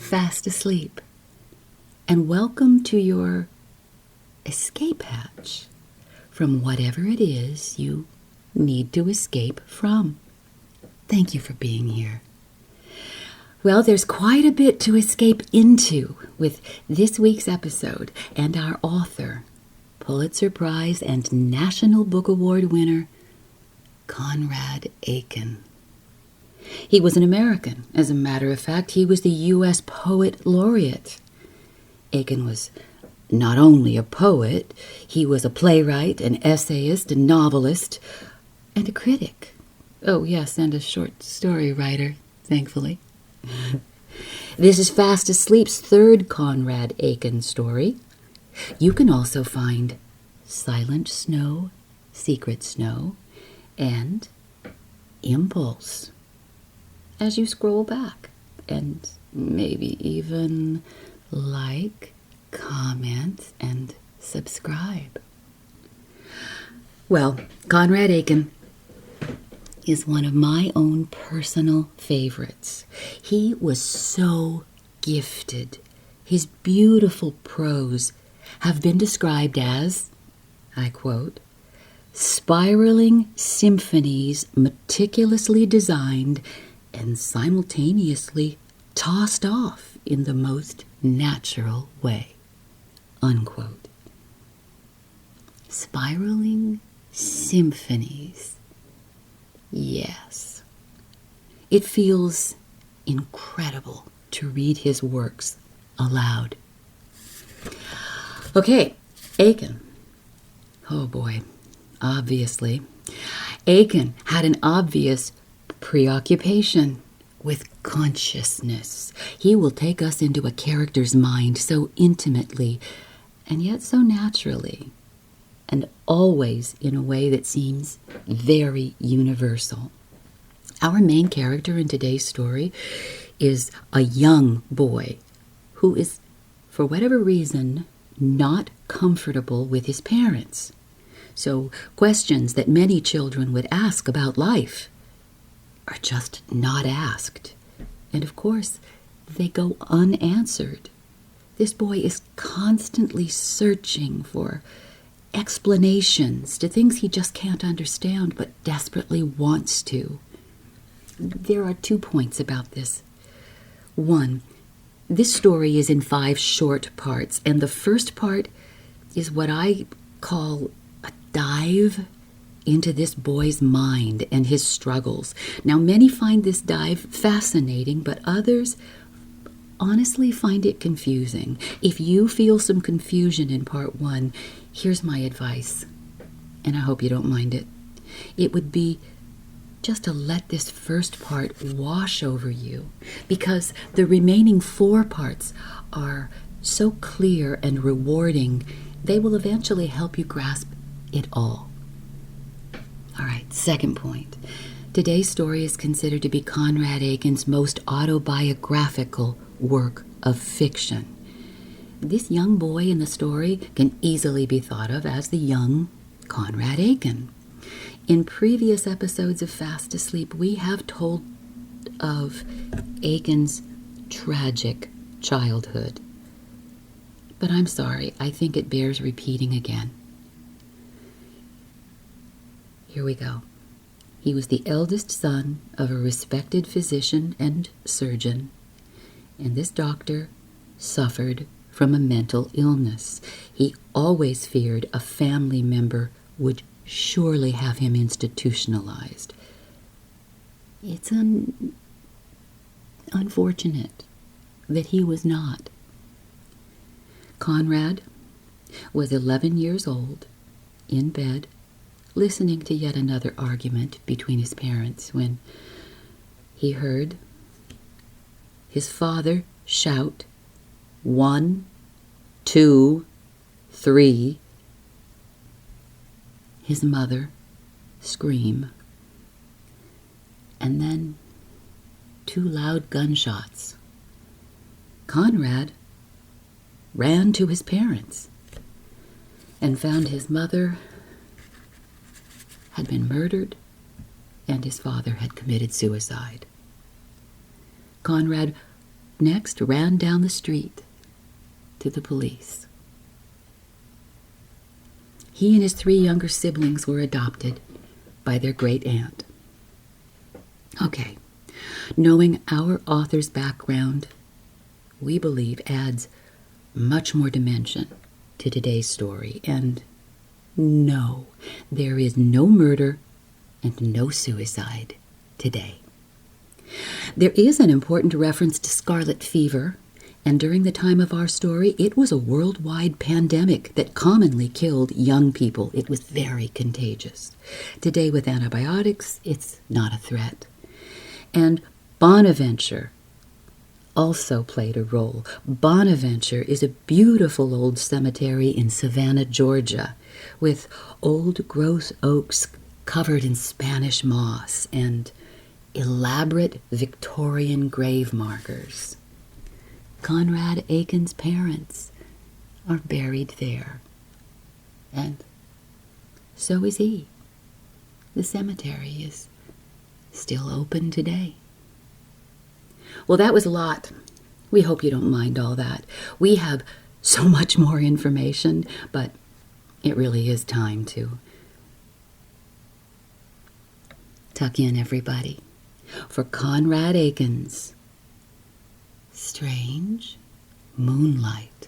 fast asleep, and welcome to your escape hatch from whatever it is you need to escape from. Thank you for being here. Well, there's quite a bit to escape into with this week's episode and our author, Pulitzer Prize and National Book Award winner, Conrad Aiken. He was an American. As a matter of fact, he was the U.S. Poet Laureate. Aiken was not only a poet, he was a playwright, an essayist, a novelist, and a critic. Oh, yes, and a short story writer, thankfully. This is Fast Asleep's third Conrad Aiken story. You can also find Silent Snow, Secret Snow, and Impulse as you scroll back, and maybe even like, comment, and subscribe. Well, Conrad Aiken is one of my own personal favorites. He was so gifted. His beautiful prose have been described as, I quote, spiraling symphonies meticulously designed and simultaneously tossed off in the most natural way, unquote. Spiraling symphonies. Yes. It feels incredible to read his works aloud. Okay, Aiken. Oh boy, obviously. Aiken had an obvious preoccupation with consciousness. He will take us into a character's mind so intimately and yet so naturally, and always in a way that seems very universal. Our main character in today's story is a young boy who is, for whatever reason, not comfortable with his parents. So questions that many children would ask about life are just not asked. And of course, they go unanswered. This boy is constantly searching for explanations to things he just can't understand but desperately wants to. There are 2 points about this. One, this story is in 5 short parts, and the first part is what I call a dive into this boy's mind and his struggles. Now, many find this dive fascinating, but others honestly find it confusing. If you feel some confusion in part 1, here's my advice, and I hope you don't mind it. It would be just to let this first part wash over you, because the remaining 4 parts are so clear and rewarding, they will eventually help you grasp it all. All right, second point. Today's story is considered to be Conrad Aiken's most autobiographical work of fiction. This young boy in the story can easily be thought of as the young Conrad Aiken. In previous episodes of Fast Asleep, we have told of Aiken's tragic childhood. But I'm sorry, I think it bears repeating again. Here we go. He was the eldest son of a respected physician and surgeon, and this doctor suffered from a mental illness. He always feared a family member would surely have him institutionalized. It's unfortunate that he was not. Conrad was 11 years old, in bed, listening to yet another argument between his parents when he heard his father shout, 1, 2, 3, his mother scream, and then 2 loud gunshots. Conrad ran to his parents and found his mother had been murdered and his father had committed suicide. Conrad next ran down the street to the police. He and his 3 younger siblings were adopted by their great-aunt. Okay, knowing our author's background, we believe adds much more dimension to today's story. And no, there is no murder and no suicide today. There is an important reference to scarlet fever, and during the time of our story, it was a worldwide pandemic that commonly killed young people. It was very contagious. Today, with antibiotics, it's not a threat. And Bonaventure also played a role. Bonaventure is a beautiful old cemetery in Savannah, Georgia, with old growth oaks covered in Spanish moss and elaborate Victorian grave markers. Conrad Aiken's parents are buried there, and so is he. The cemetery is still open today. Well, that was a lot. We hope you don't mind all that. We have so much more information, but it really is time to tuck in, everybody, for Conrad Aiken's Strange Moonlight.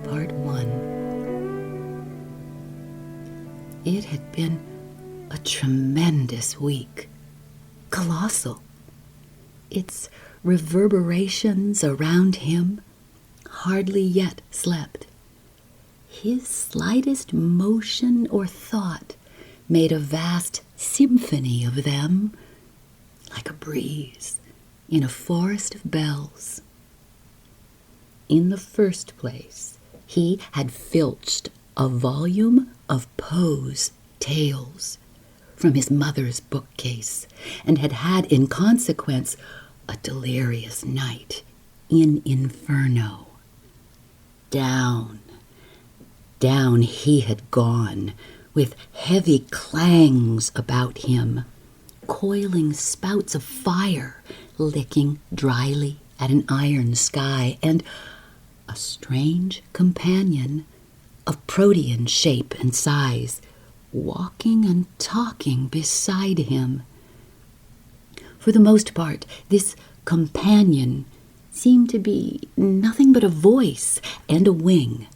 Part 1. It had been a tremendous week. Colossal. Its reverberations around him hardly yet slept. His slightest motion or thought made a vast symphony of them, like a breeze in a forest of bells. In the first place, he had filched a volume of Poe's tales from his mother's bookcase, and had had in consequence a delirious night in Inferno. Down he had gone, with heavy clangs about him, coiling spouts of fire licking dryly at an iron sky, and a strange companion of protean shape and size, walking and talking beside him. For the most part, this companion seemed to be nothing but a voice and a wing,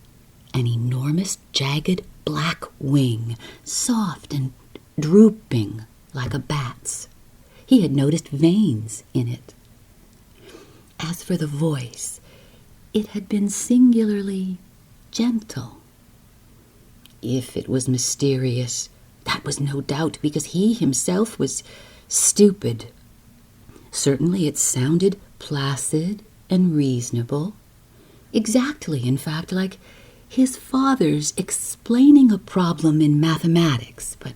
an enormous jagged black wing, soft and drooping like a bat's. He had noticed veins in it. As for the voice, it had been singularly gentle. If it was mysterious, that was no doubt because he himself was stupid. Certainly it sounded placid and reasonable, exactly, in fact, like his father's explaining a problem in mathematics. But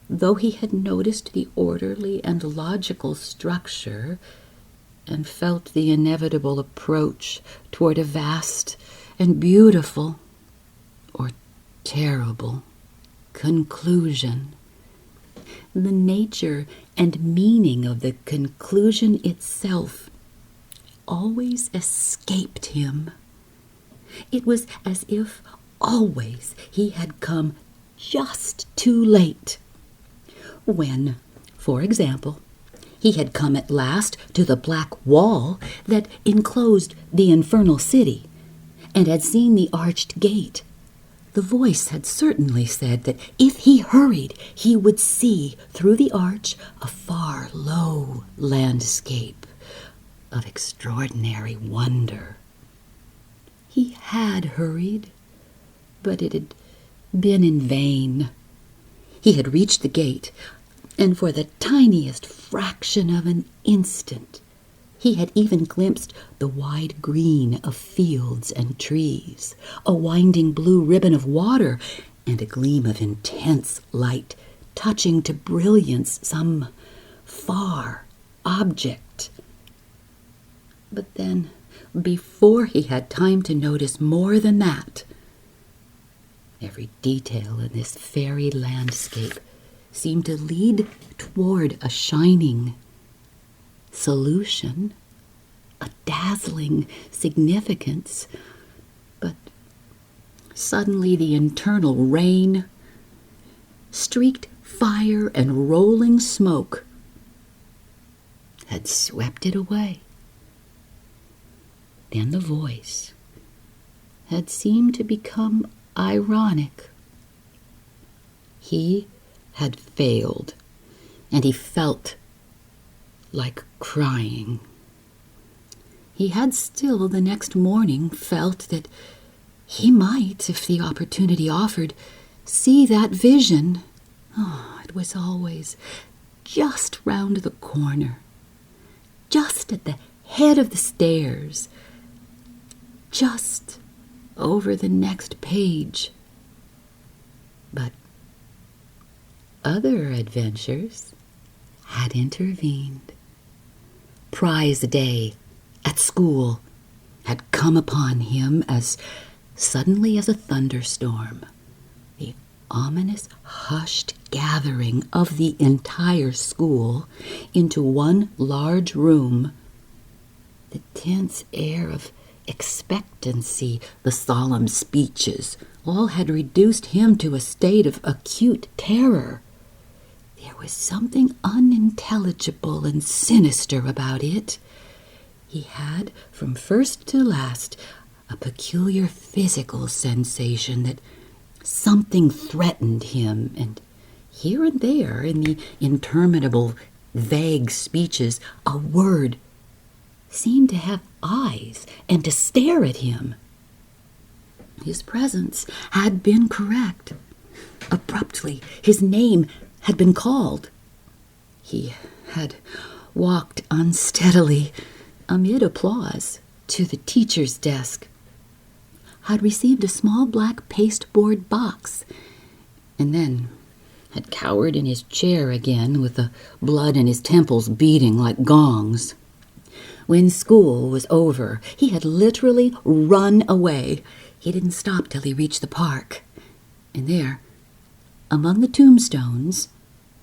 though he had noticed the orderly and logical structure and felt the inevitable approach toward a vast and beautiful, or terrible, conclusion, the nature and meaning of the conclusion itself always escaped him. It was as if always he had come just too late. When, for example, he had come at last to the black wall that enclosed the infernal city, and had seen the arched gate, the voice had certainly said that if he hurried, he would see through the arch a far, low landscape of extraordinary wonder. He had hurried, but it had been in vain. He had reached the gate, And for the tiniest fraction of an instant, he had even glimpsed the wide green of fields and trees, a winding blue ribbon of water, and a gleam of intense light touching to brilliance some far object. But then, before he had time to notice more than that, every detail in this fairy landscape seemed to lead toward a shining solution, a dazzling significance. But suddenly the internal rain, streaked fire and rolling smoke had swept it away. Then the voice had seemed to become ironic. He had failed, and he felt like crying. He had still the next morning felt that he might, if the opportunity offered, see that vision. Oh, it was always just round the corner, just at the head of the stairs, just over the next page. But other adventures had intervened. Prize day at school had come upon him as suddenly as a thunderstorm. The ominous, hushed gathering of the entire school into one large room, the tense air of expectancy, the solemn speeches, all had reduced him to a state of acute terror. There was something unintelligible and sinister about it. He had, from first to last, a peculiar physical sensation that something threatened him, and here and there in the interminable, vague speeches, a word seemed to have eyes and to stare at him. His presence had been correct. Abruptly, his name had been called. He had walked unsteadily, amid applause, to the teacher's desk, had received a small black pasteboard box, and then had cowered in his chair again with the blood in his temples beating like gongs. When school was over, he had literally run away. He didn't stop till he reached the park, and there, among the tombstones,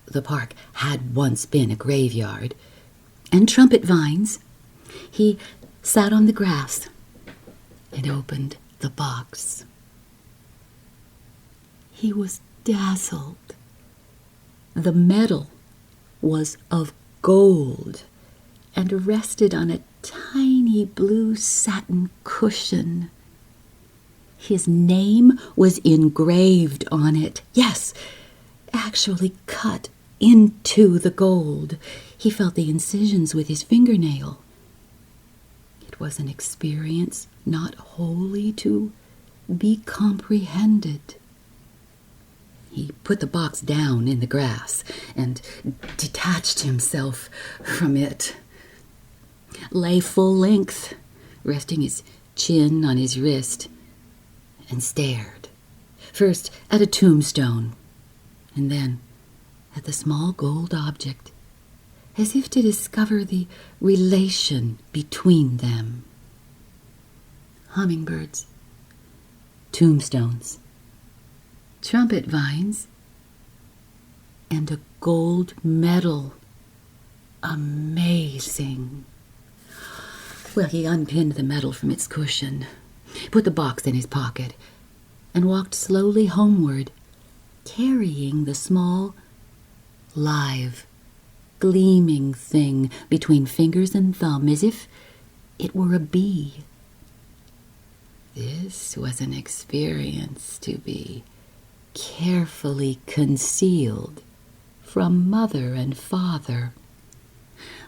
the park had once been a graveyard, and trumpet vines, he sat on the grass and opened the box. He was dazzled. The metal was of gold and rested on a tiny blue satin cushion. His name was engraved on it. Yes, actually cut into the gold. He felt the incisions with his fingernail. It was an experience not wholly to be comprehended. He put the box down in the grass and detached himself from it. Lay full length, resting his chin on his wrist, and stared, first at a tombstone, and then at the small gold object, as if to discover the relation between them. Hummingbirds, tombstones, trumpet vines, and a gold medal. Amazing. Well, he unpinned the medal from its cushion, put the box in his pocket, and walked slowly homeward, carrying the small, live, gleaming thing between fingers and thumb as if it were a bee. This was an experience to be carefully concealed from mother and father.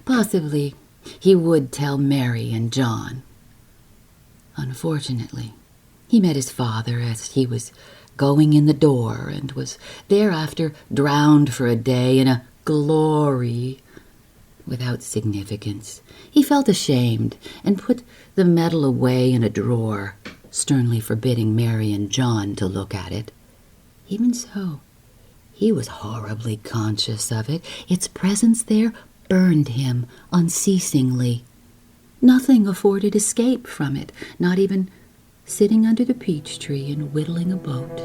Possibly he would tell Mary and John. Unfortunately, he met his father as he was going in the door and was thereafter drowned for a day in a glory without significance. He felt ashamed and put the medal away in a drawer, sternly forbidding Mary and John to look at it. Even so, he was horribly conscious of it. Its presence there burned him unceasingly. Nothing afforded escape from it, not even sitting under the peach tree and whittling a boat.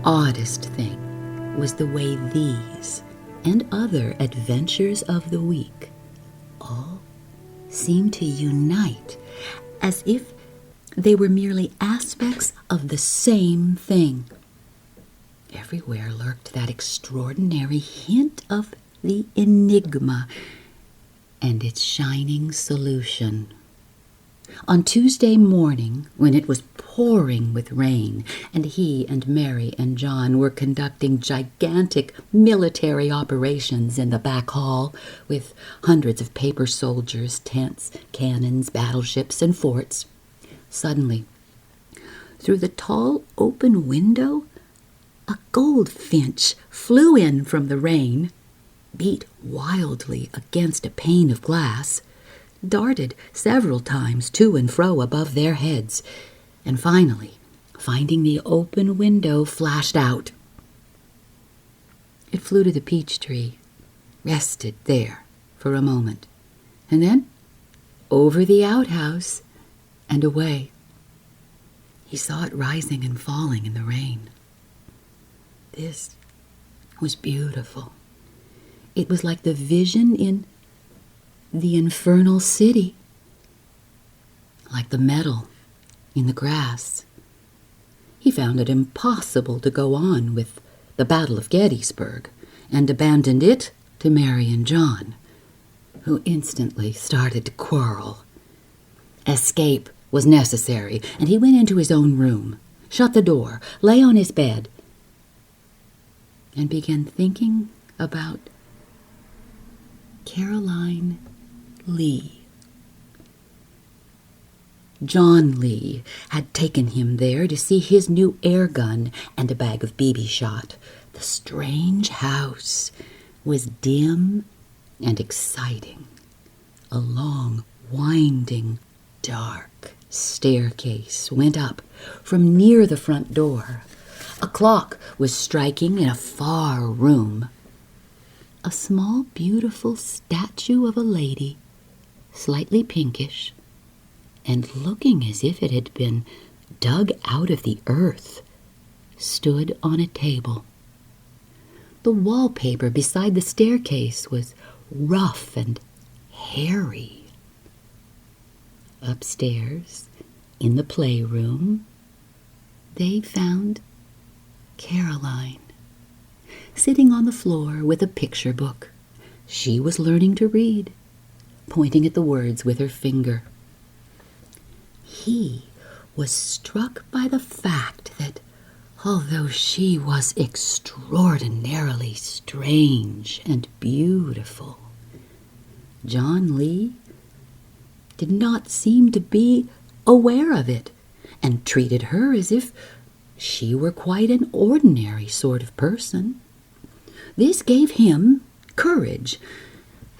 Oddest thing was the way these and other adventures of the week all seemed to unite, as if they were merely aspects of the same thing. Everywhere lurked that extraordinary hint of the enigma and its shining solution. On Tuesday morning, when it was pouring with rain, and he and Mary and John were conducting gigantic military operations in the back hall, with hundreds of paper soldiers, tents, cannons, battleships, and forts, suddenly, through the tall open window, a goldfinch flew in from the rain, beat wildly against a pane of glass, darted several times to and fro above their heads, and finally, finding the open window, flashed out. It flew to the peach tree, rested there for a moment, and then over the outhouse and away. He saw it rising and falling in the rain. This was beautiful. It was like the vision in the infernal city, like the medal in the grass. He found it impossible to go on with the Battle of Gettysburg, and abandoned it to Mary and John, who instantly started to quarrel. Escape was necessary, and he went into his own room, shut the door, lay on his bed, and began thinking about Caroline Lee. John Lee had taken him there to see his new air gun and a bag of BB shot. The strange house was dim and exciting. A long, winding, dark staircase went up from near the front door. A clock was striking in a far room. A small, beautiful statue of a lady, slightly pinkish, and looking as if it had been dug out of the earth, stood on a table. The wallpaper beside the staircase was rough and hairy. Upstairs, in the playroom, they found Caroline, sitting on the floor with a picture book. She was learning to read, pointing at the words with her finger. He was struck by the fact that, although she was extraordinarily strange and beautiful, John Lee did not seem to be aware of it, and treated her as if she were quite an ordinary sort of person. This gave him courage,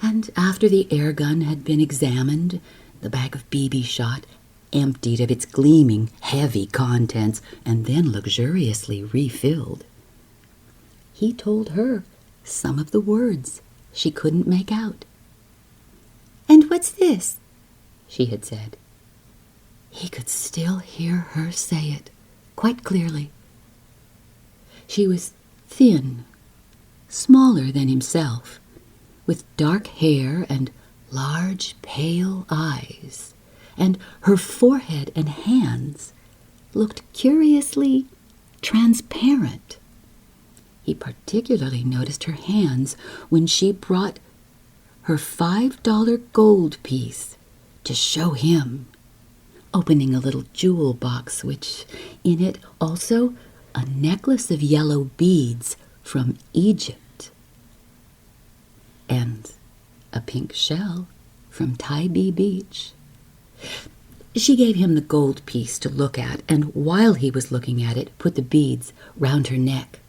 and after the air gun had been examined, the bag of BB shot emptied of its gleaming, heavy contents, and then luxuriously refilled, he told her some of the words she couldn't make out. "And what's this?" she had said. He could still hear her say it quite clearly. She was thin, smaller than himself, with dark hair and large, pale eyes, and her forehead and hands looked curiously transparent. He particularly noticed her hands when she brought her $5 gold piece to show him, opening a little jewel box, which in it also a necklace of yellow beads from Egypt and a pink shell from Tybee Beach. She gave him the gold piece to look at, and while he was looking at it, put the beads round her neck.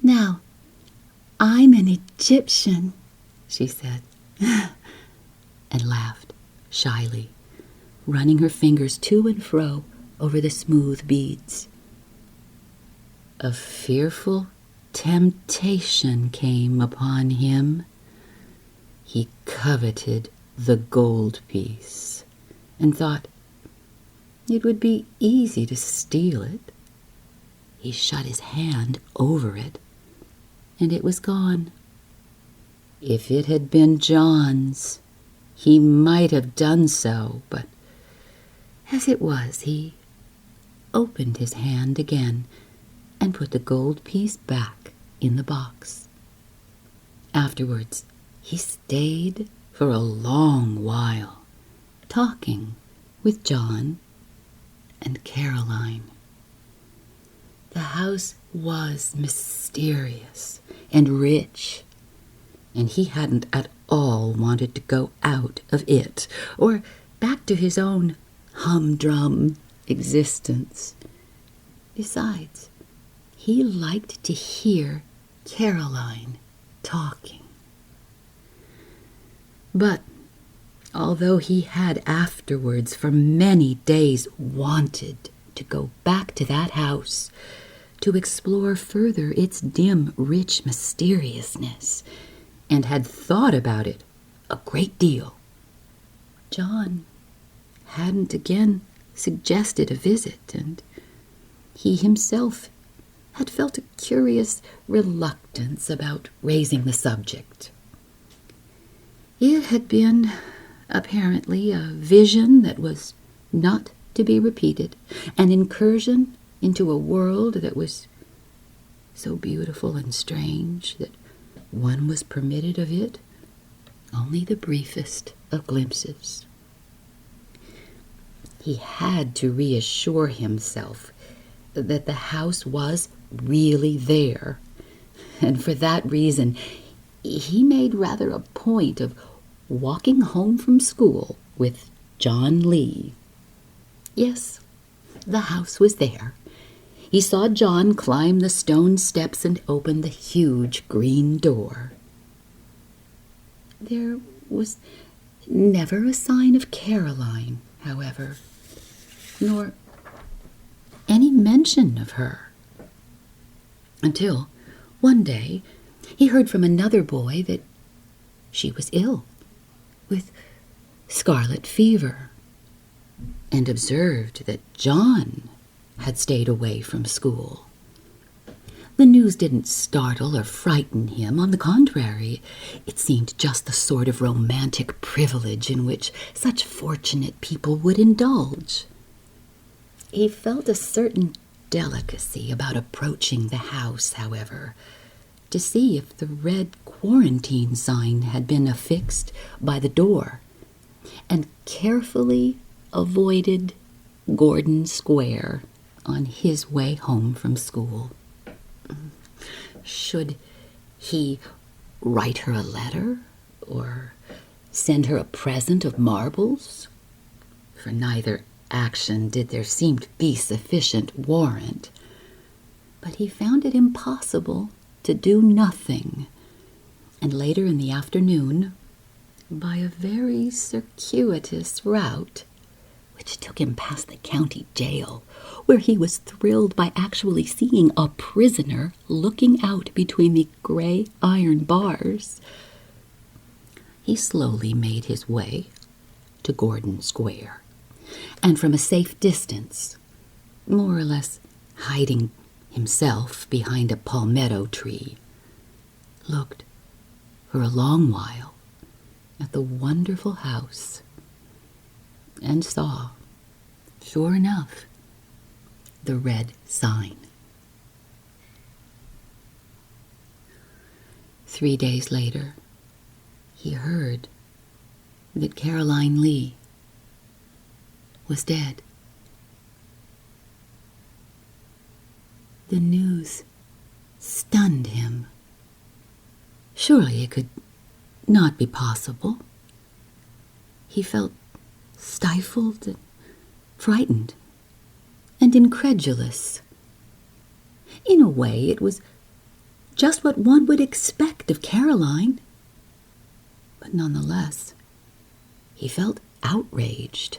"Now, I'm an Egyptian," she said, and laughed shyly, running her fingers to and fro over the smooth beads. A fearful temptation came upon him. He coveted the gold piece and thought it would be easy to steal it. He shut his hand over it, and it was gone. If it had been John's, he might have done so, but as it was, he opened his hand again and put the gold piece back in the box. Afterwards, he stayed for a long while, talking with John and Caroline. The house was mysterious and rich, and he hadn't at all wanted to go out of it or back to his own humdrum existence. Besides, he liked to hear Caroline talking. But although he had afterwards for many days wanted to go back to that house, to explore further its dim, rich mysteriousness, and had thought about it a great deal, John hadn't again suggested a visit, and he himself had felt a curious reluctance about raising the subject. It had been apparently a vision that was not to be repeated, an incursion into a world that was so beautiful and strange that one was permitted of it only the briefest of glimpses. He had to reassure himself that the house was really there, and for that reason he made rather a point of walking home from school with John Lee. Yes, the house was there. He saw John climb the stone steps and open the huge green door. There was never a sign of Caroline, however, nor any mention of her, until one day he heard from another boy that she was ill with scarlet fever, and observed that John had stayed away from school. The news didn't startle or frighten him. On the contrary, it seemed just the sort of romantic privilege in which such fortunate people would indulge. He felt a certain delicacy about approaching the house, however, to see if the red quarantine sign had been affixed by the door, and carefully avoided Gordon Square on his way home from school. Should he write her a letter or send her a present of marbles? For neither action did there seem to be sufficient warrant. But he found it impossible to do nothing, and later in the afternoon, by a very circuitous route, which took him past the county jail, where he was thrilled by actually seeing a prisoner looking out between the gray iron bars, he slowly made his way to Gordon Square, and from a safe distance, more or less hiding himself behind a palmetto tree, looked for a long while at the wonderful house, and saw, sure enough, the red sign. 3 days later, he heard that Caroline Lee was dead. The news stunned him. Surely it could not be possible. He felt stifled and frightened and incredulous. In a way, it was just what one would expect of Caroline. But nonetheless, he felt outraged.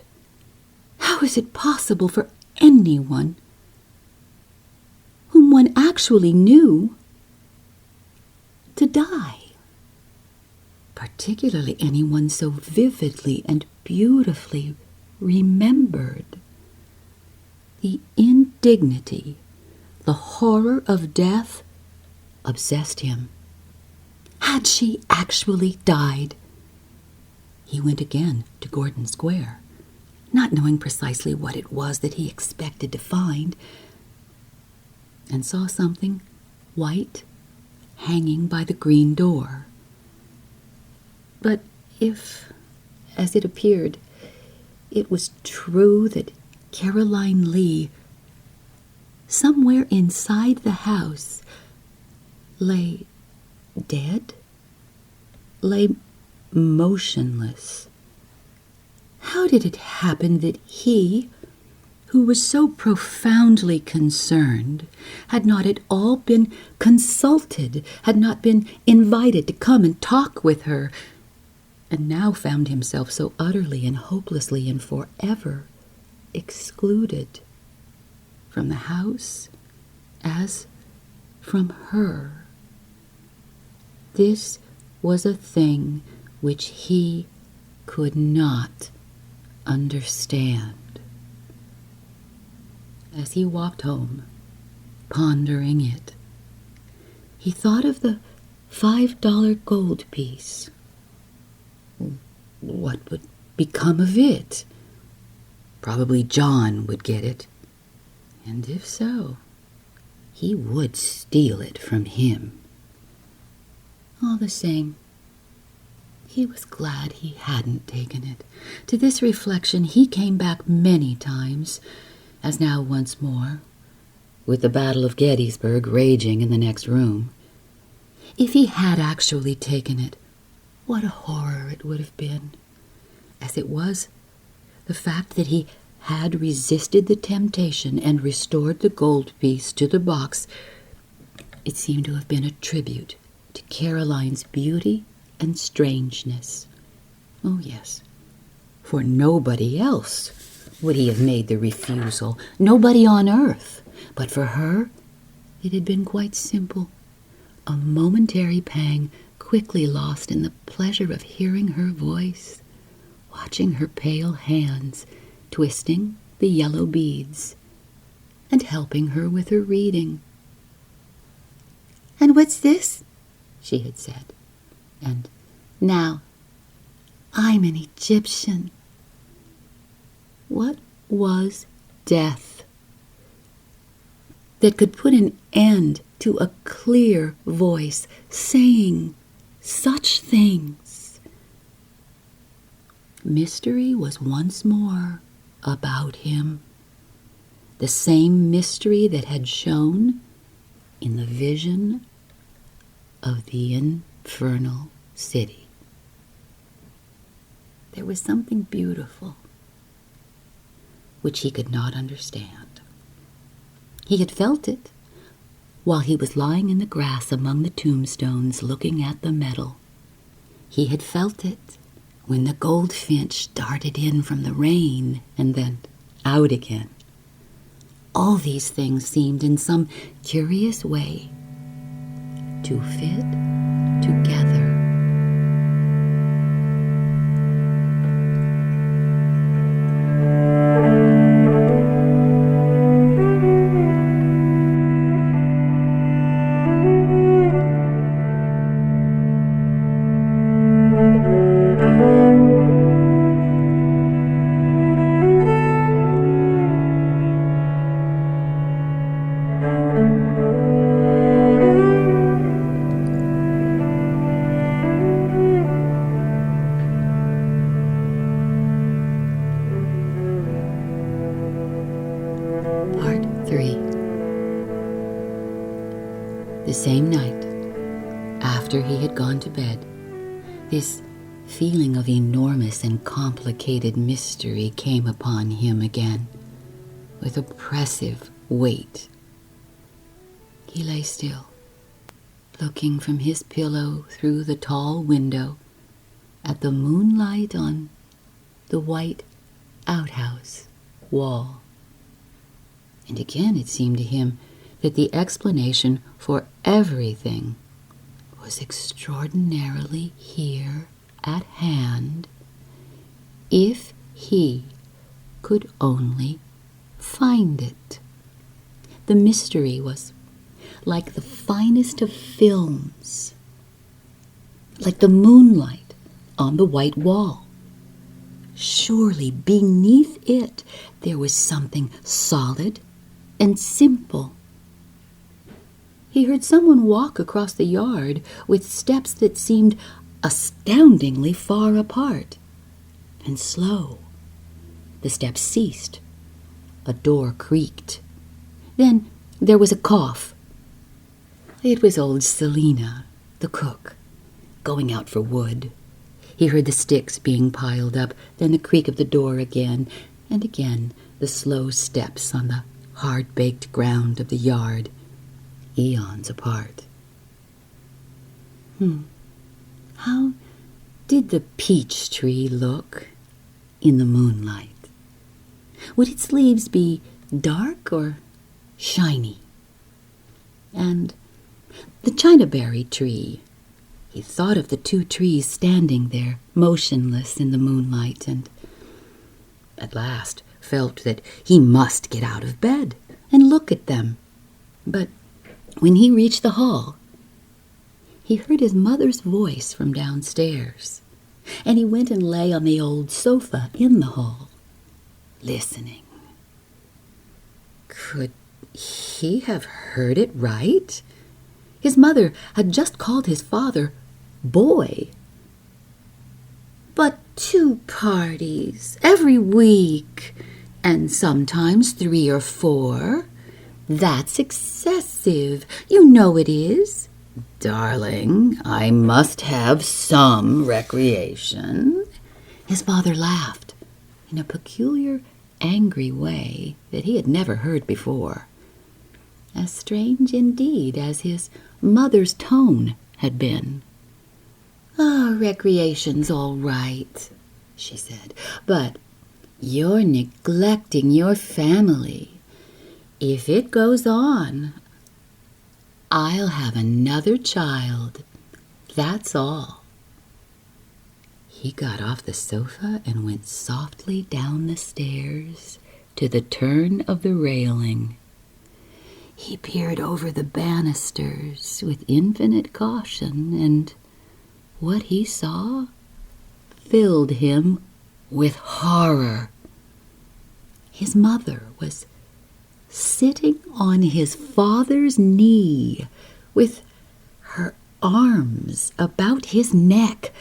How is it possible for anyone whom one actually knew to die? Particularly anyone so vividly and beautifully remembered. The indignity, the horror of death obsessed him. Had she actually died? He went again to Gordon Square, not knowing precisely what it was that he expected to find, and saw something white hanging by the green door. But if, as it appeared, it was true that Caroline Lee, somewhere inside the house, lay dead, lay motionless, how did it happen that he, who was so profoundly concerned, had not at all been consulted, had not been invited to come and talk with her, and now found himself so utterly and hopelessly and forever excluded from the house as from her? This was a thing which he could not understand. As he walked home, pondering it, he thought of the $5 gold piece. What would become of it? Probably John would get it, and if so, he would steal it from him. All the same, he was glad he hadn't taken it. To this reflection he came back many times, as now once more, with the Battle of Gettysburg raging in the next room. If he had actually taken it, what a horror it would have been. As it was, the fact that he had resisted the temptation and restored the gold piece to the box, it seemed to have been a tribute to Caroline's beauty and strangeness. Oh, yes, for nobody else would he have made the refusal, nobody on earth. But for her, it had been quite simple, a momentary pang quickly lost in the pleasure of hearing her voice, watching her pale hands twisting the yellow beads, and helping her with her reading. "And what's this?" she had said. And now, "I'm an Egyptian." What was death that could put an end to a clear voice saying such things? Mystery was once more about him, the same mystery that had shone in the vision of the infernal city. There was something beautiful which he could not understand. He had felt it while he was lying in the grass among the tombstones looking at the metal. He had felt it when the goldfinch darted in from the rain and then out again. All these things seemed in some curious way to fit together. The same night, after he had gone to bed, this feeling of enormous and complicated mystery came upon him again, with oppressive weight. He lay still, looking from his pillow through the tall window at the moonlight on the white outhouse wall. And again it seemed to him that the explanation for everything was extraordinarily here at hand, if he could only find it. The mystery was like the finest of films, like the moonlight on the white wall. Surely beneath it there was something solid and simple. He heard someone walk across the yard with steps that seemed astoundingly far apart and slow. The steps ceased. A door creaked. Then there was a cough. It was old Selina, the cook, going out for wood. He heard the sticks being piled up, then the creak of the door again, and again the slow steps on the hard-baked ground of the yard, eons apart. How did the peach tree look in the moonlight? Would its leaves be dark or shiny? And the chinaberry tree. He thought of the two trees standing there, motionless in the moonlight, and at last felt that he must get out of bed and look at them. But when he reached the hall, he heard his mother's voice from downstairs, and he went and lay on the old sofa in the hall, listening. Could he have heard it right? His mother had just called his father boy. But 2 parties every week, and sometimes 3 or 4, that's excessive. You know it is. Darling, I must have some recreation. His father laughed in a peculiar, angry way that he had never heard before. As strange indeed as his mother's tone had been. Recreation's all right, she said, but you're neglecting your family. If it goes on, I'll have another child. That's all. He got off the sofa and went softly down the stairs to the turn of the railing. He peered over the banisters with infinite caution, and what he saw filled him with horror. His mother was sitting on his father's knee with her arms about his neck.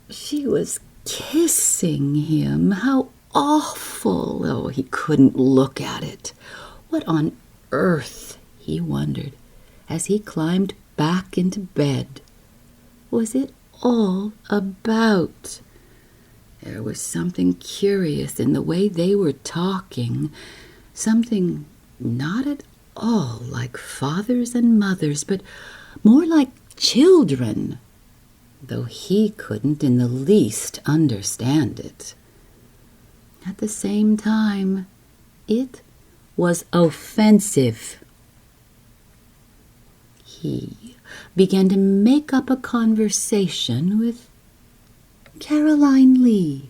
She was kissing him. How awful! Oh, he couldn't look at it. What on earth, he wondered, as he climbed back into bed, was it all about? There was something curious in the way they were talking, something not at all like fathers and mothers, but more like children, though he couldn't in the least understand it. At the same time, it was offensive. He began to make up a conversation with Caroline Lee.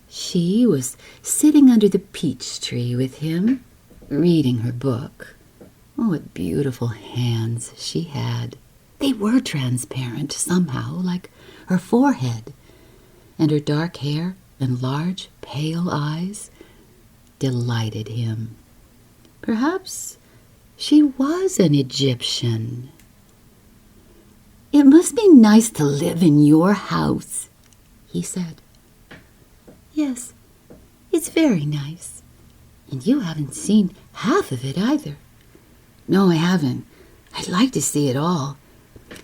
She was sitting under the peach tree with him, reading her book. Oh, what beautiful hands she had. They were transparent somehow, like her forehead, and her dark hair and large, pale eyes delighted him. Perhaps she was an Egyptian. It must be nice to live in your house, he said. Yes, it's very nice. And you haven't seen half of it either. No, I haven't. I'd like to see it all.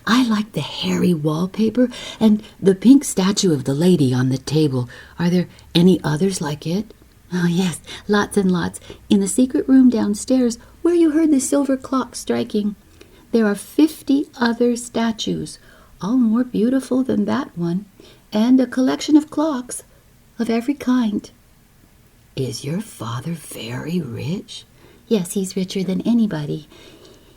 I like the hairy wallpaper and the pink statue of the lady on the table. Are there any others like it? Oh, yes, lots and lots. In the secret room downstairs, where you heard the silver clock striking, there are 50 other statues, all more beautiful than that one, and a collection of clocks of every kind. Is your father very rich? Yes, he's richer than anybody.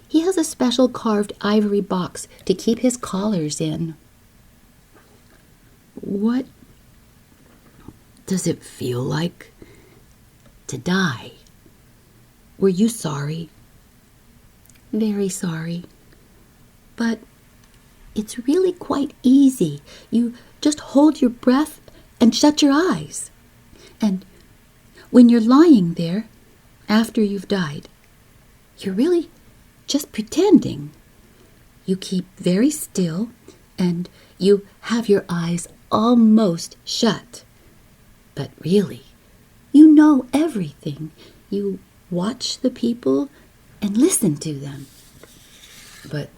He has a special carved ivory box to keep his collars in. What does it feel like to die? Were you sorry? Very sorry. But it's really quite easy. You just hold your breath and shut your eyes. And when you're lying there, after you've died, you're really just pretending. You keep very still and you have your eyes almost shut. But really, you know everything. You watch the people and listen to them. But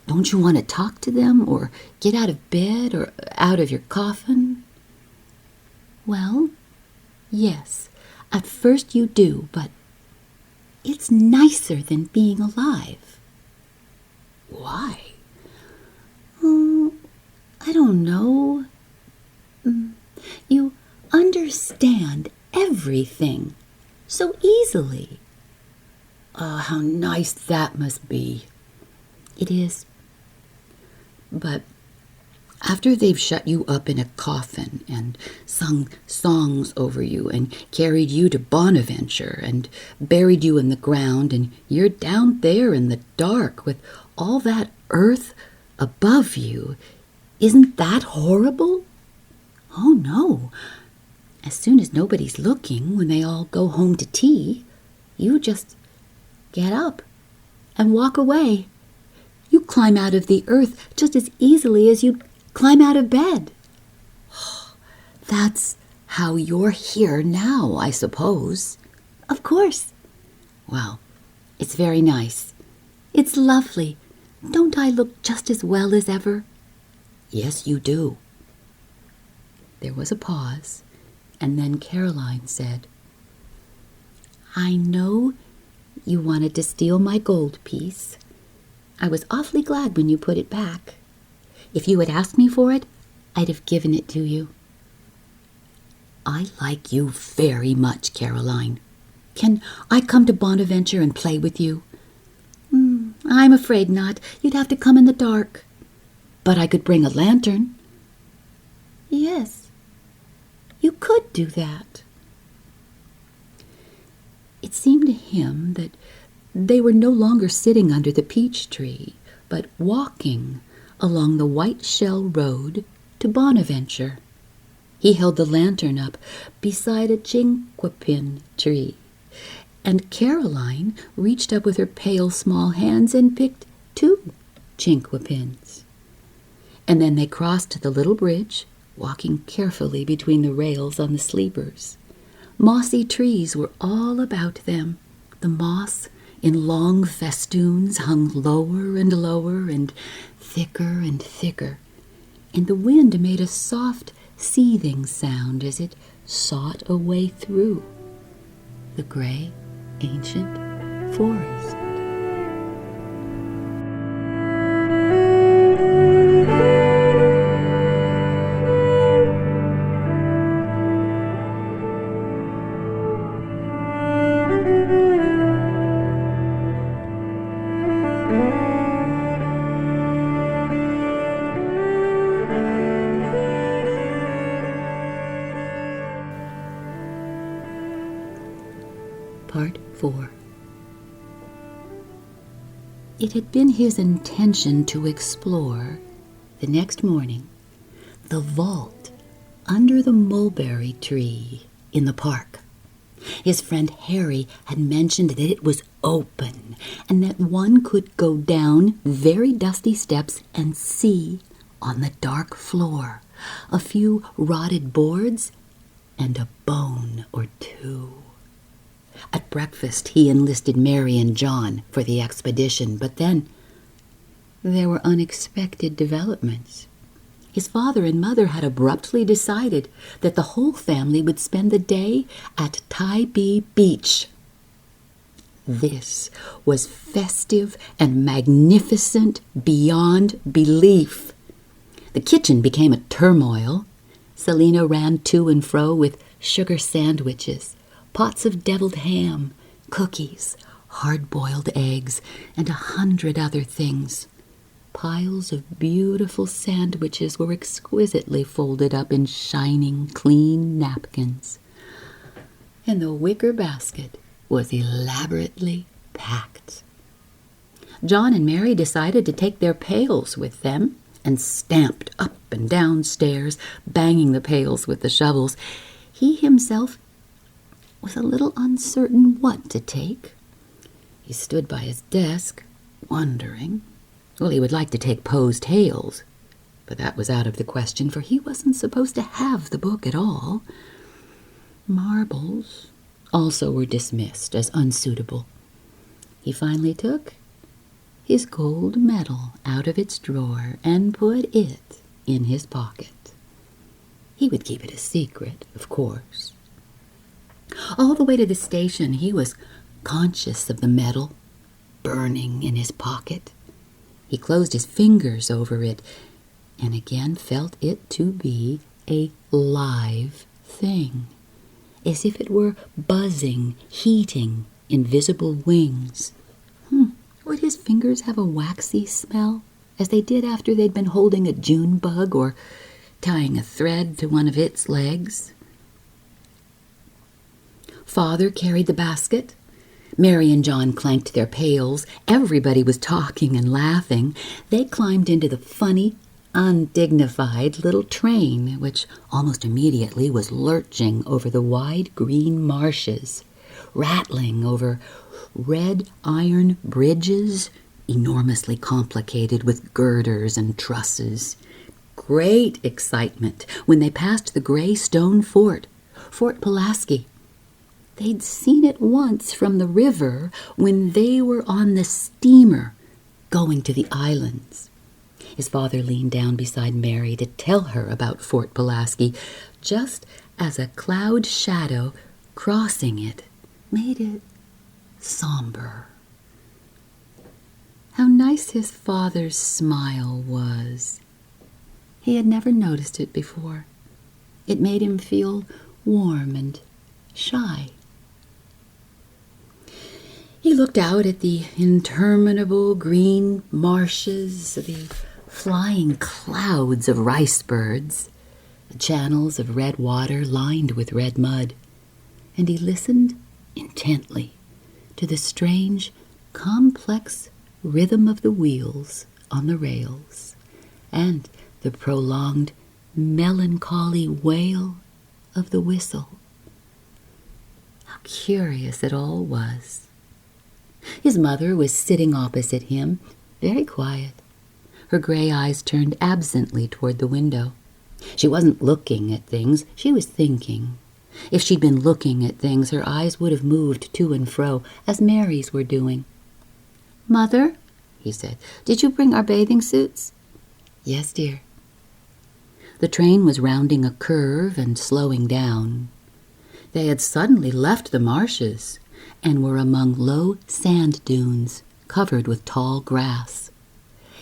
don't you want to talk to them or get out of bed or out of your coffin? Well, yes, at first you do, but it's nicer than being alive. Why? Oh, I don't know. You understand everything so easily. How nice that must be. It is. But after they've shut you up in a coffin and sung songs over you and carried you to Bonaventure and buried you in the ground and you're down there in the dark with all that earth above you, isn't that horrible? Oh, no. As soon as nobody's looking, when they all go home to tea, you just get up and walk away. You climb out of the earth just as easily as you'd climb out of bed. That's how you're here now, I suppose. Of course. Well, it's very nice. It's lovely. Don't I look just as well as ever? Yes, you do. There was a pause, and then Caroline said, I know you wanted to steal my gold piece. I was awfully glad when you put it back. If you had asked me for it, I'd have given it to you. I like you very much, Caroline. Can I come to Bonaventure and play with you? I'm afraid not. You'd have to come in the dark. But I could bring a lantern. Yes, you could do that. It seemed to him that they were no longer sitting under the peach tree, but walking along the white shell road to Bonaventure. He held the lantern up beside a chinquapin tree, and Caroline reached up with her pale small hands and picked 2 chinquapins. And then they crossed the little bridge, walking carefully between the rails on the sleepers. Mossy trees were all about them. The moss in long festoons hung lower and lower and thicker, and the wind made a soft, seething sound as it sought a way through the gray, ancient forest. Part 4. It had been his intention to explore, the next morning, the vault under the mulberry tree in the park. His friend Harry had mentioned that it was open and that one could go down very dusty steps and see on the dark floor a few rotted boards and a bone or two. At breakfast, he enlisted Mary and John for the expedition, but then there were unexpected developments. His father and mother had abruptly decided that the whole family would spend the day at Tybee Beach. This was festive and magnificent beyond belief. The kitchen became a turmoil. Selina ran to and fro with sugar sandwiches, pots of deviled ham, cookies, hard-boiled eggs, and 100 other things. Piles of beautiful sandwiches were exquisitely folded up in shining, clean napkins. And the wicker basket was elaborately packed. John and Mary decided to take their pails with them and stamped up and down stairs, banging the pails with the shovels. He himself was a little uncertain what to take. He stood by his desk, wondering. Well, he would like to take Poe's Tales, but that was out of the question, for he wasn't supposed to have the book at all. Marbles also were dismissed as unsuitable. He finally took his gold medal out of its drawer and put it in his pocket. He would keep it a secret, of course. All the way to the station, he was conscious of the medal burning in his pocket. He closed his fingers over it and again felt it to be a live thing, as if it were buzzing, heating, invisible wings. Would his fingers have a waxy smell, as they did after they'd been holding a June bug or tying a thread to one of its legs? Father carried the basket. Mary and John clanked their pails. Everybody was talking and laughing. They climbed into the funny, undignified little train, which almost immediately was lurching over the wide green marshes, rattling over red iron bridges, enormously complicated with girders and trusses. Great excitement when they passed the gray stone fort, Fort Pulaski. They'd seen it once from the river when they were on the steamer going to the islands. His father leaned down beside Mary to tell her about Fort Pulaski, just as a cloud shadow crossing it made it somber. How nice his father's smile was. He had never noticed it before. It made him feel warm and shy. He looked out at the interminable green marshes, the flying clouds of rice birds, the channels of red water lined with red mud, and he listened intently to the strange, complex rhythm of the wheels on the rails and the prolonged, melancholy wail of the whistle. How curious it all was. His mother was sitting opposite him, very quiet, her gray eyes turned absently toward the window. She wasn't looking at things, she was thinking. If she'd been looking at things, her eyes would have moved to and fro, as Mary's were doing. "Mother," he said, "did you bring our bathing suits?" "Yes, dear." The train was rounding a curve and slowing down. They had suddenly left the marshes and were among low sand dunes covered with tall grass.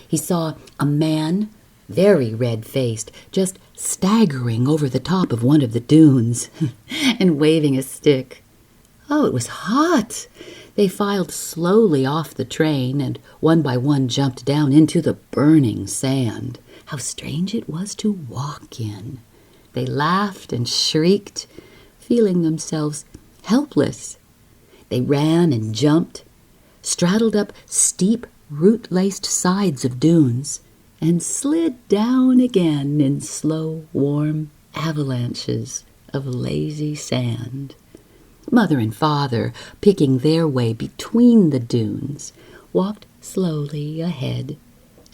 He saw a man, very red-faced, just staggering over the top of one of the dunes and waving a stick. Oh, it was hot! They filed slowly off the train and one by one jumped down into the burning sand. How strange it was to walk in. They laughed and shrieked, feeling themselves helpless. They ran and jumped, straddled up steep, root-laced sides of dunes, and slid down again in slow, warm avalanches of lazy sand. Mother and father, picking their way between the dunes, walked slowly ahead,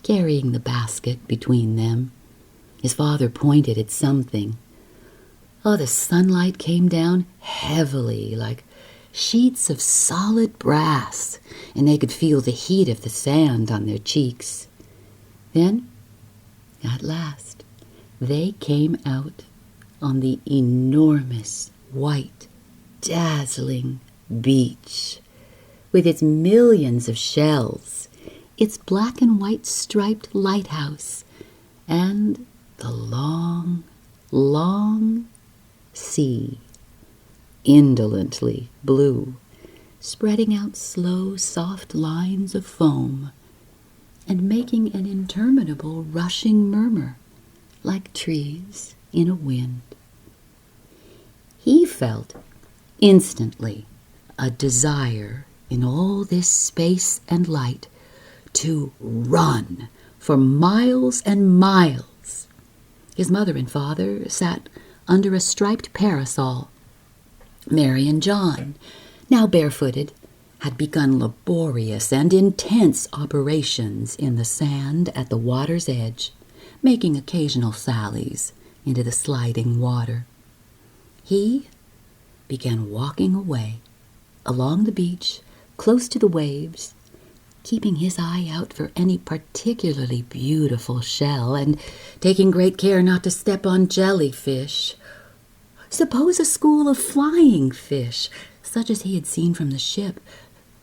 carrying the basket between them. His father pointed at something. Oh, the sunlight came down heavily, like sheets of solid brass, and they could feel the heat of the sand on their cheeks. Then, at last, they came out on the enormous, white, dazzling beach, with its millions of shells, its black and white striped lighthouse, and the long, long sea, indolently blue, spreading out slow, soft lines of foam, and making an interminable rushing murmur, like trees in a wind. He felt instantly a desire in all this space and light to run for miles and miles. His mother and father sat under a striped parasol. Mary and John, now barefooted, had begun laborious and intense operations in the sand at the water's edge, making occasional sallies into the sliding water. He began walking away along the beach, close to the waves, keeping his eye out for any particularly beautiful shell and taking great care not to step on jellyfish. Suppose a school of flying fish, such as he had seen from the ship,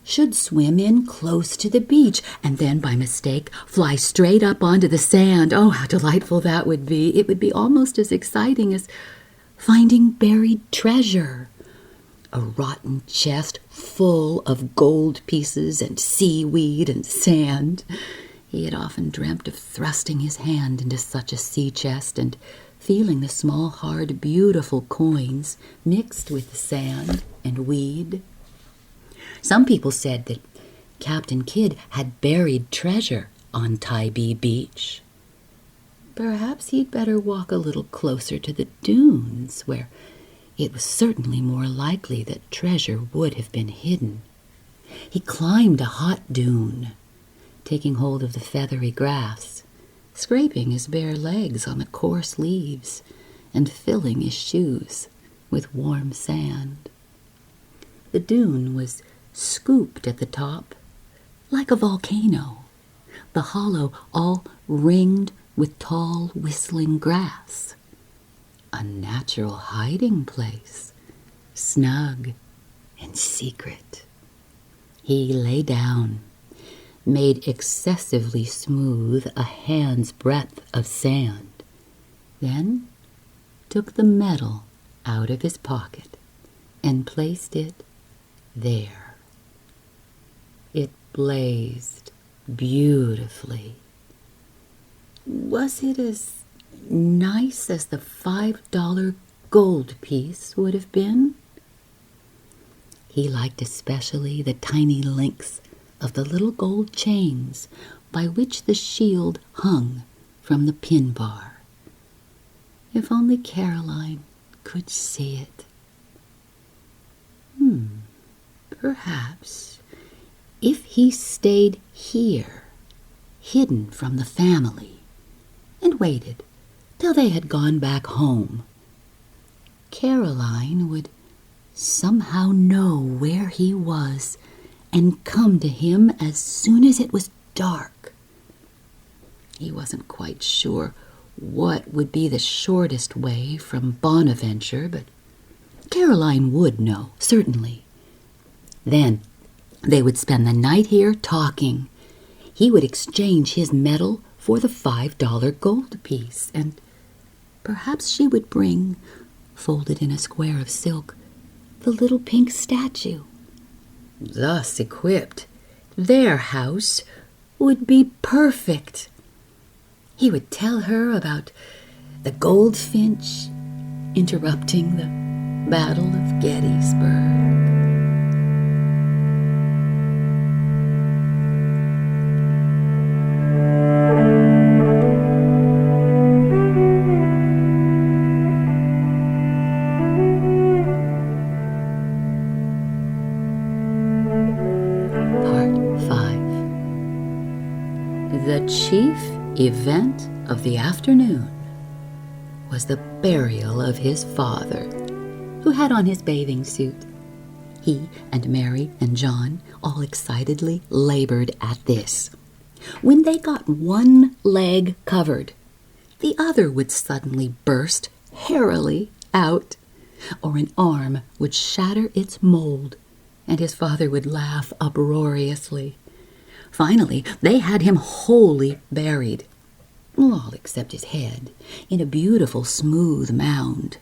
should swim in close to the beach and then, by mistake, fly straight up onto the sand. Oh, how delightful that would be! It would be almost as exciting as finding buried treasure. A rotten chest full of gold pieces and seaweed and sand. He had often dreamt of thrusting his hand into such a sea chest and feeling the small, hard, beautiful coins mixed with the sand and weed. Some people said that Captain Kidd had buried treasure on Tybee Beach. Perhaps he'd better walk a little closer to the dunes, where it was certainly more likely that treasure would have been hidden. He climbed a hot dune, taking hold of the feathery grass, scraping his bare legs on the coarse leaves, and filling his shoes with warm sand. The dune was scooped at the top, like a volcano, the hollow all ringed with tall, whistling grass. A natural hiding place, snug and secret. He lay down, made excessively smooth a hand's breadth of sand, then took the metal out of his pocket and placed it there. It blazed beautifully. Was it as nice as the $5 gold piece would have been? He liked especially the tiny links of the little gold chains by which the shield hung from the pin bar. If only Caroline could see it. Perhaps if he stayed here, hidden from the family, and waited till they had gone back home, Caroline would somehow know where he was and come to him as soon as it was dark. He wasn't quite sure what would be the shortest way from Bonaventure, but Caroline would know, certainly. Then they would spend the night here talking. He would exchange his medal for the $5 gold piece, and perhaps she would bring, folded in a square of silk, the little pink statue. Thus equipped, their house would be perfect. He would tell her about the goldfinch interrupting the Battle of Gettysburg. The chief event of the afternoon was the burial of his father, who had on his bathing suit He and Mary and John all excitedly labored at this. When they got one leg covered, the other would suddenly burst hairily out, or an arm would shatter its mold, and his father would laugh uproariously. Finally, they had him wholly buried, all except his head, in a beautiful smooth mound.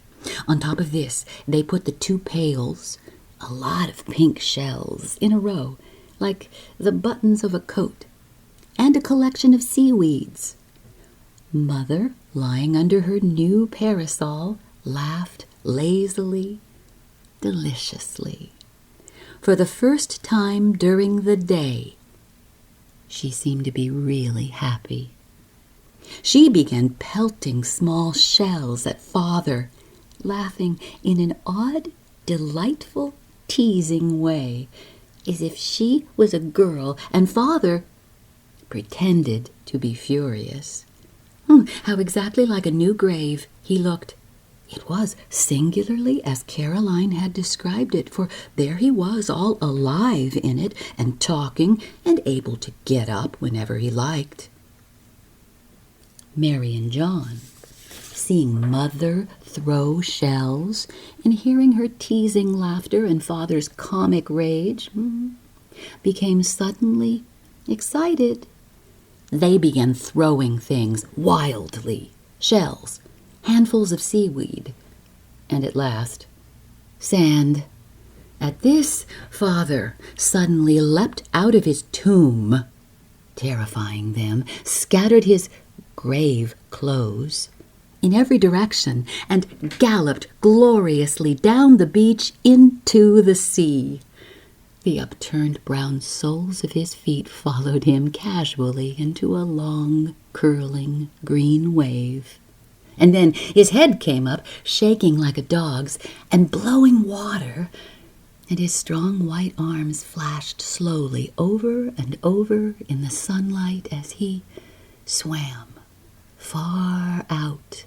On top of this, they put the two pails, a lot of pink shells, in a row, like the buttons of a coat, and a collection of seaweeds. Mother, lying under her new parasol, laughed lazily, deliciously. For the first time during the day, she seemed to be really happy. She began pelting small shells at Father, laughing in an odd, delightful, teasing way, as if she was a girl and Father pretended to be furious. How exactly like a new grave he looked. It was singularly as Caroline had described it, for there he was, all alive in it, and talking, and able to get up whenever he liked. Mary and John, seeing Mother throw shells, and hearing her teasing laughter and Father's comic rage, became suddenly excited. They began throwing things wildly, shells, handfuls of seaweed, and at last, sand. At this, Father suddenly leapt out of his tomb, terrifying them, scattered his grave clothes in every direction, and galloped gloriously down the beach into the sea. The upturned brown soles of his feet followed him casually into a long, curling green wave. And then his head came up, shaking like a dog's, and blowing water, and his strong white arms flashed slowly over and over in the sunlight as he swam far out.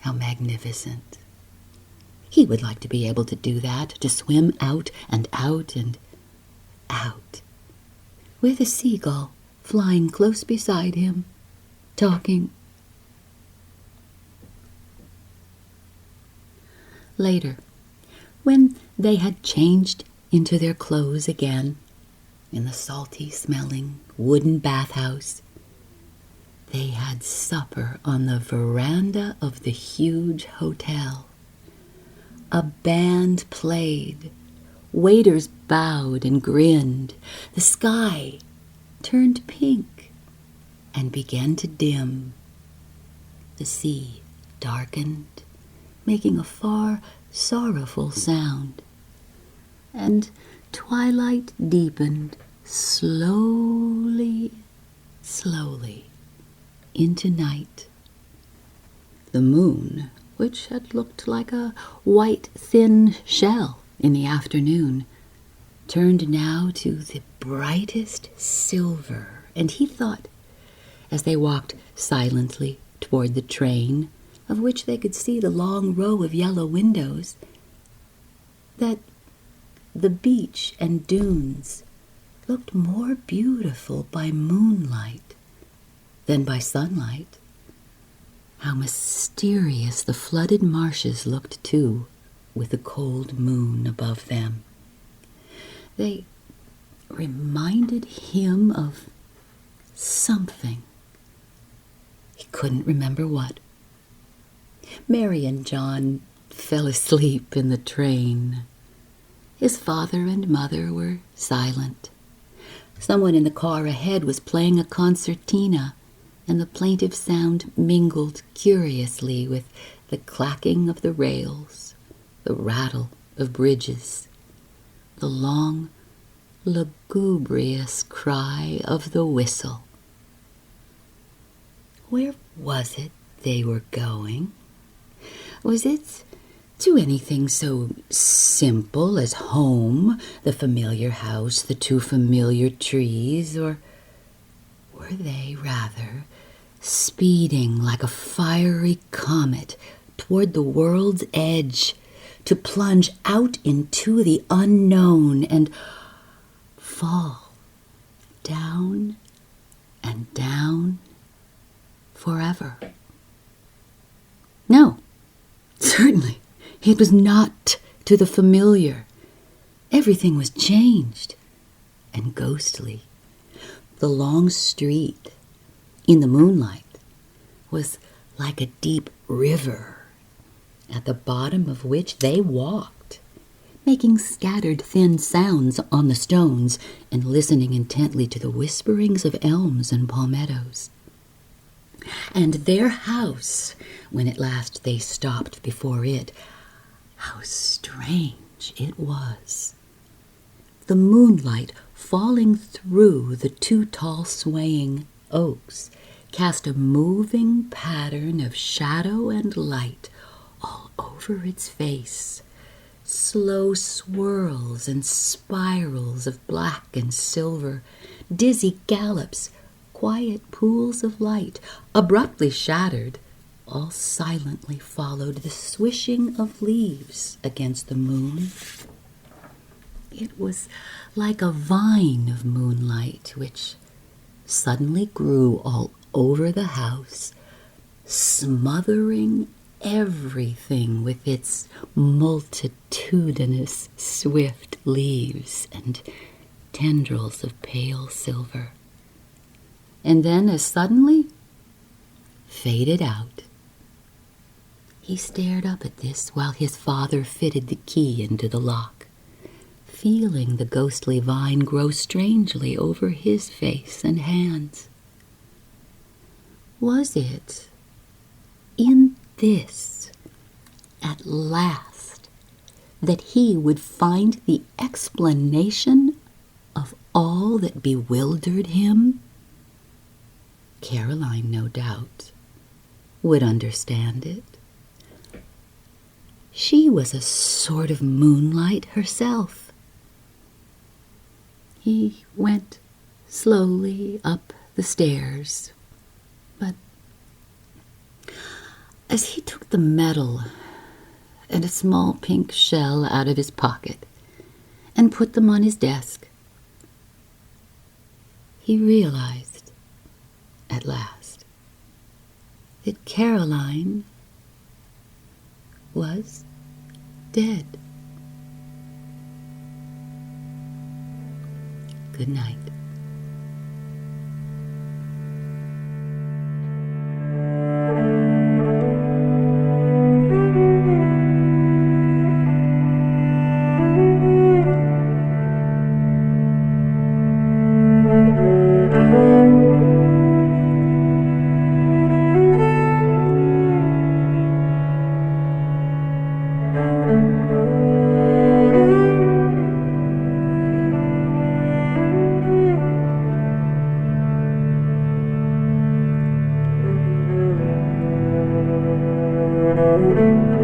How magnificent! He would like to be able to do that, to swim out and out and out, with a seagull flying close beside him, talking. Later, when they had changed into their clothes again, in the salty-smelling wooden bathhouse, they had supper on the veranda of the huge hotel. A band played, waiters bowed and grinned, the sky turned pink and began to dim. The sea darkened, making a far, sorrowful sound, and twilight deepened slowly, slowly into night. The moon, which had looked like a white, thin shell in the afternoon, turned now to the brightest silver, and he thought, as they walked silently toward the train, of which they could see the long row of yellow windows, that the beach and dunes looked more beautiful by moonlight than by sunlight. How mysterious the flooded marshes looked, too, with the cold moon above them. They reminded him of something. He couldn't remember what. Mary and John fell asleep in the train. His father and mother were silent. Someone in the car ahead was playing a concertina, and the plaintive sound mingled curiously with the clacking of the rails, the rattle of bridges, the long, lugubrious cry of the whistle. Where was it they were going? Was it to anything so simple as home, the familiar house, the two familiar trees, or were they rather speeding like a fiery comet toward the world's edge, to plunge out into the unknown and fall down and down forever. No, certainly it was not to the familiar. Everything was changed and ghostly. The long street in the moonlight was like a deep river, at the bottom of which they walked, making scattered thin sounds on the stones and listening intently to the whisperings of elms and palmettos. And their house, when at last they stopped before it, how strange it was. The moonlight falling through the two tall swaying oaks cast a moving pattern of shadow and light all over its face, slow swirls and spirals of black and silver, dizzy gallops, quiet pools of light, abruptly shattered, all silently followed the swishing of leaves against the moon. It was like a vine of moonlight which suddenly grew all over the house, smothering everything with its multitudinous swift leaves and tendrils of pale silver, and then as suddenly faded out. He stared up at this while his father fitted the key into the lock, feeling the ghostly vine grow strangely over his face and hands. Was it in this, at last, that he would find the explanation of all that bewildered him? Caroline, no doubt, would understand it. She was a sort of moonlight herself. He went slowly up the stairs, but as he took the medal and a small pink shell out of his pocket and put them on his desk, he realized at last that Caroline was dead. Good night. Thank you.